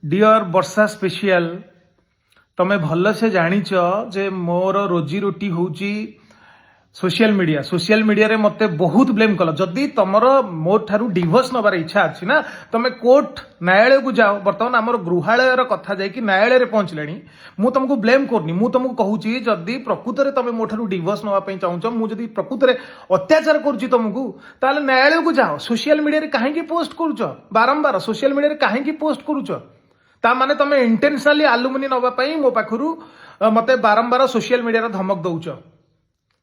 Dear वर्षा special तमे भल से जानिच जे मोर रोजी रोटी होची सोशल मीडिया रे मते बहुत ब्लेम कल जदि तमर मोर ठारू डिवोर्स नबार इच्छा अच्छी ना तमे कोर्ट न्यायालय को जाओ बर्तमान आमर गृहालय कथा जाकि न्यायालय पहुंचले मु तुमको ब्लेम करनी मु तुमको कहूची जदि प्रकृत में तमे मोर ठारू डिवोर्स नवा चाहूच मु जदि प्रकृत में अत्याचार करुच्ची तुमको ताले न्यायालय को जाओ सोशल मीडिया रे काहेकि पोस्ट करूच बारंबार सोशल मीडिया रे काहेकि पोस्ट करूच ता माने तमे इंटेंशनली आलुमिनी नवा पई मो पाखरु मते बारंबार सोशल मीडिया रे धमक दउच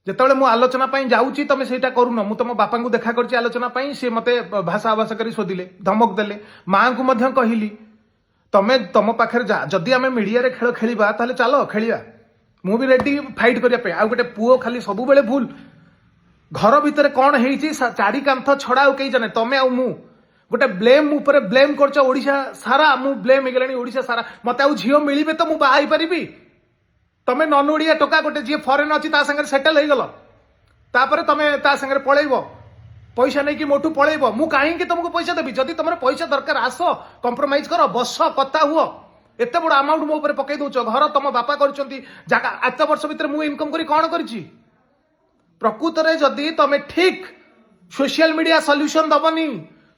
जेतेबेले मु आलोचना पई जाउची तमे सेटा करूनो मु तम बापा को देखा करची आलोचना पई से मते भाषा आवास करी शोधिले धमक देले मां को मध्य कहिली तमे तम पाखर जा जदि आमे मीडिया रे खेल खेलिबा ताले चलो खेलिबा मु भी रेडी फाइट करिया पे आ गोटे पुओ खाली सब बेले भूल घर भितर कोन हेइची चारि कांथ छडा कई जने तमे आ मु गोटे ब्लेम ऊपर ब्लेम करछ ओडिशा सारा मु ब्लेम हेगलानी ओडिशा सारा मते आ झियो मिलिबे तो मु बाहाई परिबी तमे नन ओडिया टोका गोटे जी फॉरेन अच्छी संगे सेटल हो गल तापर तमे ता संगे पळेइब पैसा नहीं कि मोटू पळेइब मु काहे तुमको पैसा देबी जदि तुमर पैसा दरकार आस कंप्रोमाइज कर बस कथा हुओ एते बड़ अमाउंट मो ऊपर पकई दउछ घर तुम बापा करछंती जाका 8 वर्ष भीतर मु इनकम करी कोन करछि प्रकृत रे जदि तमे ठीक सोशल मीडिया सॉल्यूशन दबनी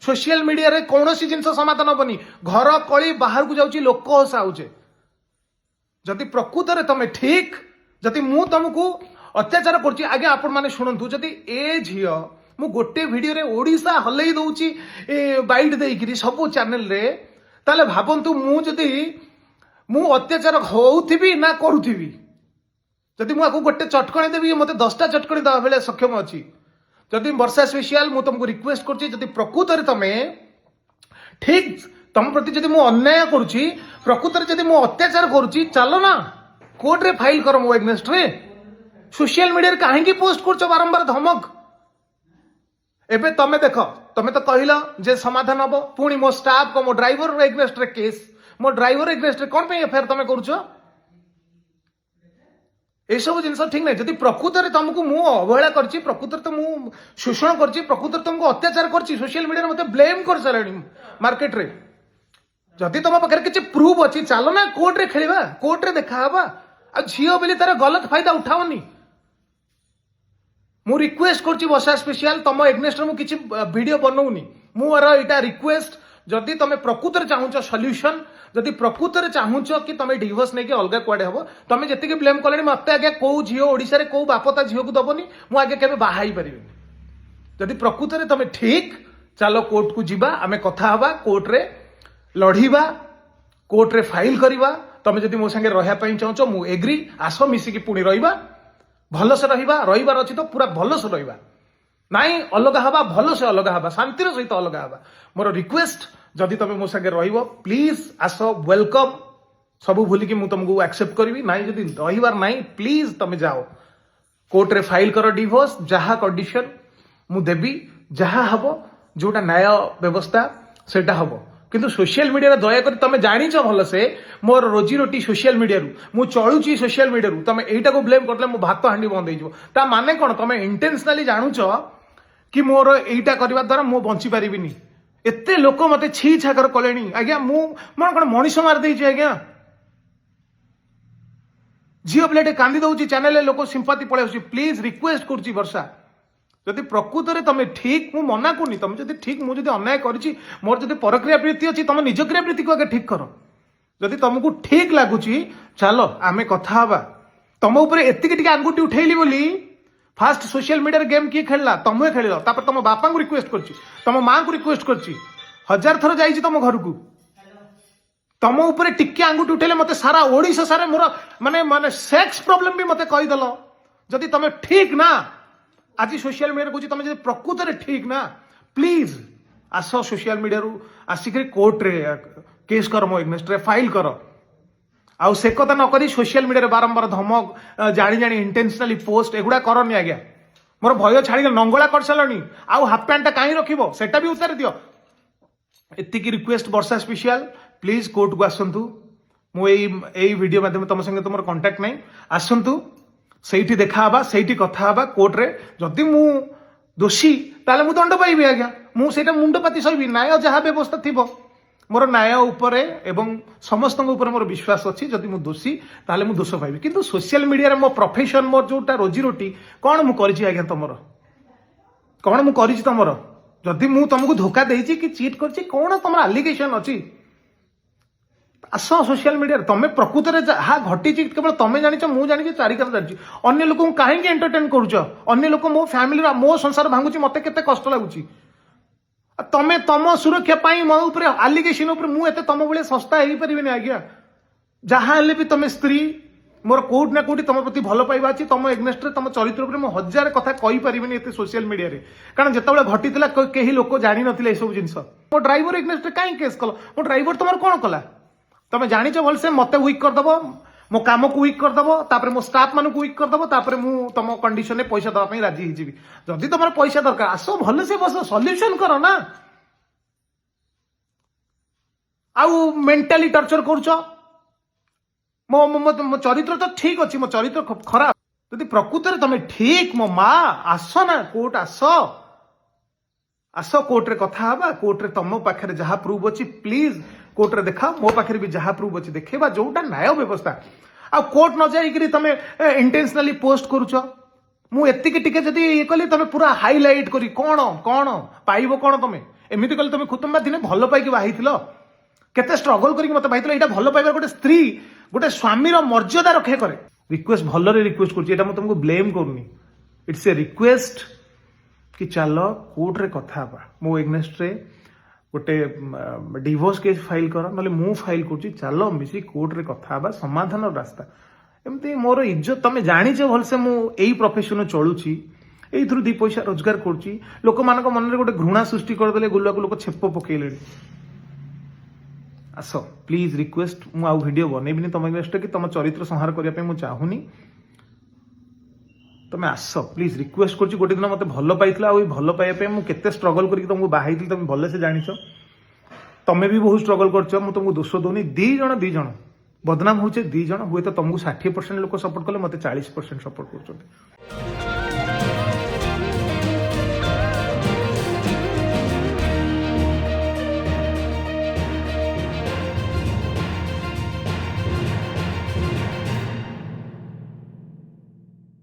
सोशल मीडिया रे कौनसी जिनस समाधान हबनी घर कली बाहर को जाउची लोक हसाउचे जदि प्रकृत रे तमे ठीक जदि मु तुमको अत्याचार करछि आगे आपण माने शुणंतु जदि ए झियो मु गोटे वीडियो रे ओडिसा हलई दउची बाइट देइकरी सब चैनल रे ताले भाबंतु मु जदि मु अत्याचार होउथिबी ना करूथिबी जदि मु आको गोटे चटकणी देबी मते 10टा चटकणी दवा बेले सक्षम अछि जदि वर्षा स्पेशल मु तुमको रिक्वेस्ट करछि जदि प्रकृत रे तमे ठीक तम प्रति जदि मु अन्याय करुछि प्रकृत रे जदि मु अत्याचार करुछि चलो ना कोर्ट रे फाइल कर मो एग्नेस्ट रे सोशल मीडिया रे काहे की पोस्ट करछ बारंबार धमक एबे तमे देखो तमे तो कहिला जे समाधान हबो पुनी मो स्टाफ को मो ड्राइवर रे एग्नेस्ट रे केस मो ड्राइवर एग्नेस्ट रे कोन पे एफआईआर तमे करूछ ए सब जिनस ठीक नहीं जदि प्रकृत रे तुमको मु अवहेला करछि प्रकृत रे तो मु शोषण करछि प्रकृत रे तुमको अत्याचार करछि सोशल मीडिया रे मते ब्लेम कर सारणी मार्केट रे जदि तुम पाखे किसी प्रूफ अच्छी चलो ना कोर्ट रे खेलिबा कोर्ट रे देखा हबा आ झियो बेले तार गलत फायदा उठाओनी मु रिक्वेस्ट करछि वर्षा स्पेशल तुम एग्नेस्ट मु किछि वीडियो बनौनी मोर एटा रिक्वेस्ट जदि तुम प्रकृत रे चाहूछ सॉल्यूशन जदि प्रकृत रे चाहूछ कि तुम डिवोर्स नहीं कि अलग कुआडे हबो तुम जति ब्लेम कले मते आगे को झियो ओडिसा रे को बापता झियो को दबनी मु आगे केबे बाहाई परिबेनी जदि प्रकृत रे तुम ठीक चलो कोर्ट को जिबा आमे कथा हबा कोर्ट रे लड़ीबा कोर्ट रे फाइल करिबा तमे जदि मो संगे रहया पई चाहूछ मु एग्री आसो मिसी की पुणी रहिबा भल से रहिबार अछि तो पूरा भल से रहिबा नाई अलग हबा भल से अलग हबा शांति रो सहित अलग हबा मोर रिक्वेस्ट जदि तमे मो संगे रहिबो प्लीज आसो वेलकम सब भूली कि मु तुमको एक्सेप्ट करबी नाई जदि रहिबार नाई प्लीज तमे जाओ कोर्ट रे फाइल करो डिवोर्स जहा कंडीशन मु देबी जहा हबो जोटा न्याय व्यवस्था सेटा हबो किंतु सोशल मीडिया रे दया कर तमे जानिछ भल से मोर रोजी रोटी सोशल मीडिया रु मु चलुची सोशल मीडिया रु तमे एटा को ब्लेम करले मो भात हांडी बंद हो ता माने कोन तमे इंटेंशनली जानुछ कि मोर एटा करबा द्वारा मो बंची परिबिनी एते लोक मते छी छाकर कलेनी आज्ञा मु मन कोन मनीष मार देइछि आज्ञा जियो प्लेट कांदी दउची चैनल लोक सिंपैथी पळे प्लीज रिक्वेस्ट करछि वर्षा जदि प्रकृत रे तमे ठीक मु मना करनी तमे जदि ठीक मु जदि अन्याय करछि मोर जदि परक्रिया प्रीति अछि तमे निज क्रिया प्रीति को आगे ठीक करो जदि तुमको ठीक लागुची चलो आमे कथा हबा तम ऊपर एतिक टिके आंगुठी उठैली बोली फास्ट सोशल मीडिया रे गेम की खेलला तमे खेलिलो तापर तम बापा को रिक्वेस्ट करछि तम मां को रिक्वेस्ट करछि 1000 थर जाईछि तम घर को तम ऊपर टिके आंगुठी उठैले मते सारा ओडिसा सारे मोर माने माने सेक्स प्रॉब्लम भी मते कहि दलो जदि तमे ठीक ना आज सोशल मीडिया कहूँ तुम प्रकृत रे ठीक ना प्लीज आस सोशल मीडिया रु आसिक कोर्ट रे केस कर मो एग्नेस्ट रे फाइल कर आउ से कथा न करी सोशल मीडिया रे बारंबार धमक जानी जानी इंटेंशनली पोस्ट एगुड़ा करनी आज्ञा मोर भय छाड़ी नंगला कर सारी आउ हाफ पैंटा कहीं रखिबो सेटा भी उतार दियो एतिकी request Varsha special please court को आसंतु मु एई वीडियो माध्यम तुम संगे तुम कांटेक्ट नहीं आसंतु सेठी देखा हबा सेठी कथा हबा कोर्ट रे जदि मु दोषी ताले मु दंड पाइबी आज्ञा मु सेटा मुंड पाती सहिबी न्याय जहा व्यवस्था थिबो मोर न्याय उपरे एवं समस्त ऊपर मोर विश्वास अच्छी जदि मु दोषी ताले मु दोष पाइबी किंतु सोशल मीडिया रे मो प्रोफेशन मोर जोटा रोजी रोटी कौन मु करिछि आज्ञा तमरो कौन मु करिछि तमरो जदि मु तुमको धोखा देछि कि चीट करछि कौन तमर एलिगेशन अछि आस सोशल मीडिया तमे प्रकृत रे हा घटी केवल तमे जानिछ मु जानि चारिकार जानिछि अन्य लोक काहे एंटरटेन करूछ अन्य लोक मो फैमिली मो संसार भांगुछि मते केते कष्ट लागुछि तमे तम सुरक्षा पाई मो ऊपर एलिगेशन ऊपर मु एते तम भले सस्ता हेई परिबेनी आज्ञा जहा हेले भी तमे स्त्री मोर कोट ना कोटी तम प्रति भल पाइबा अछि तम एग्नेस्ट रे तम चरित्र ऊपर मु हजार कथा कहि परिबेनी एते सोशल मीडिया रे कारण जेतबेले घटितला केही लोक जानि नथिले ए सब जिंस मो ड्राइवर एग्नेस्ट रे काई केस कल मो ड्राइवर तमर कोन कला तमे जानिछ भल से मते वीक कर दबो मो काम को वीक कर दबो तापर मो स्टाफ मान को वीक कर दबो तापर मु तम कंडीशन रे पैसा दबा पई राजी हिजिबी जदी तमर पैसा दरकार आसो भल से बस सॉल्यूशन करो ना आउ मेंटली टर्चर करूछ मो मो चरित्र तो ठीक अछि मो चरित्र खराब जदि प्रकृत रे तमे ठीक मो माँ आस ना कोर्ट आस कोर्ट रे कथा हबा कोर्ट रे तम पाखरे जहा प्रूफ अछि प्लीज कोर्ट रे देखा मो पाखरे भी जहा प्रूफ अछि देखेबा जोटा न्याय व्यवस्था आ कोर्ट न जाई कि तमे इंटेंशनली पोस्ट करूछ मु एतिके टिके जदि ये कली तमे पूरा हाईलाइट करी कोन कोन पाइबो कोन तमे एमिति कली तमे खुतुम्बा दिने भलो पाइकी बाहिथिलो केते स्ट्रगल करी मते बाहिथिलो एटा भलो पाइबार गोटे स्त्री गोटे स्वामी रो मर्यादा रखे करे रिक्वेस्ट भलो रे रिक्वेस्ट करछि एटा म तुमको ब्लेम करनी इट्स ए रिक्वेस्ट कि चलो कोर्ट रे कथा बा मो एग्नेस्ट रे गोटे डिवोर्स केस फाइल कर नले मु फाइल करछि चलो मिसी कोर्ट रे कथा बा समाधान रास्ता एमती मोर इज्जत तमे जानि जे भल से मु एई प्रोफेशन चलुछि एई थ्रु दी पैसा रोजगार करछि लोक मानक मन रे गोटे घृणा सृष्टि कर देले गुल्ला को लोक छेप पकेले आस प्लीज रिक्वेस्ट मु आउ वीडियो बनेबिनी तम एग्नेस्ट कि तम चरित्र संहार करिया पे मु चाहुनी तमे आस प्लीज रिक्वेस्ट करछि गोटे दिन मते भलो पाइतला आ भलो पाइया पे मु केते स्ट्रगल करी तुमको बाहाइतली तमे भले से जानिछ तमे भी बहुत स्ट्रगल करछ मु तुमको दोष दोनी दी जण बदनाम होचे दी जण हुए तो तुमको 60% लोक सपोर्ट कले मते 40% सपोर्ट करछथि।